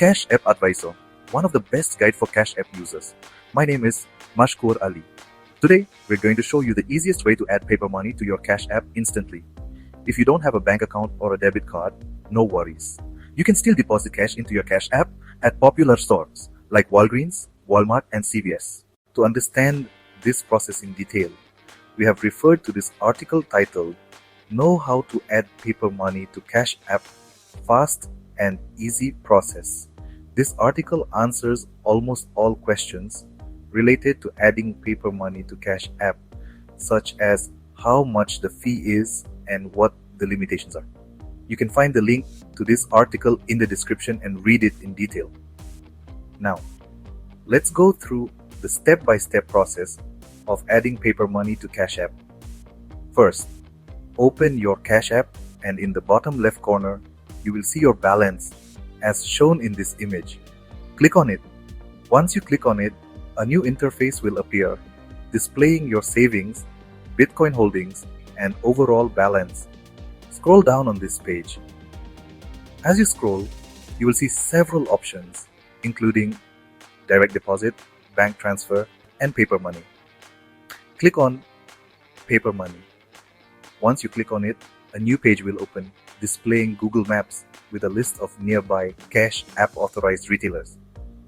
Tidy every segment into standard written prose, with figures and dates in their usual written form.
Cash App Advisor, one of the best guide for Cash App users. My name is Mashkoor Ali. Today, we're going to show you the easiest way to add paper money to your Cash App instantly. If you don't have a bank account or a debit card, no worries. You can still deposit cash into your Cash App at popular stores like Walgreens, Walmart, and CVS. To understand this process in detail, we have referred to this article titled Know How to Add Paper Money to Cash App Fast and Easy Process. This article answers almost all questions related to adding paper money to Cash App, such as how much the fee is and what the limitations are. You can find the link to this article in the description and read it in detail. Now, let's go through the step-by-step process of adding paper money to Cash App. First, open your Cash App and in the bottom left corner, you will see your balance as shown in this image. Click on it. Once you click on it, a new interface will appear displaying your savings, Bitcoin holdings, and overall balance. Scroll down on this page. As you scroll, you will see several options, including direct deposit, bank transfer, and paper money. Click on Paper Money. Once you click on it, a new page will open displaying Google Maps with a list of nearby Cash App authorized retailers.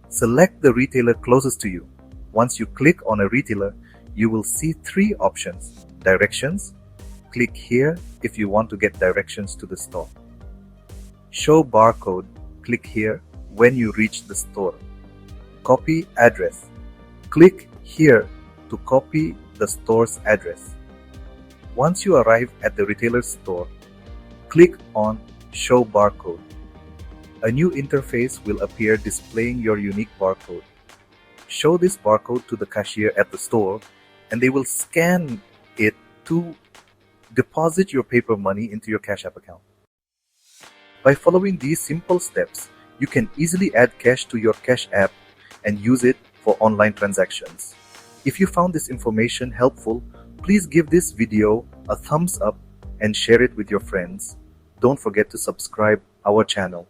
Select the retailer closest to you. Once you click on a retailer, you will see three options. Directions. Click here if you want to get directions to the store. Show barcode. Click here when you reach the store. Copy address. Click here to copy the store's address. Once you arrive at the retailer's store, click on Show Barcode. A new interface will appear displaying your unique barcode. Show this barcode to the cashier at the store and they will scan it to deposit your paper money into your Cash App account. By following these simple steps, you can easily add cash to your Cash App and use it for online transactions. If you found this information helpful, please give this video a thumbs up and share it with your friends. Don't forget to subscribe our channel.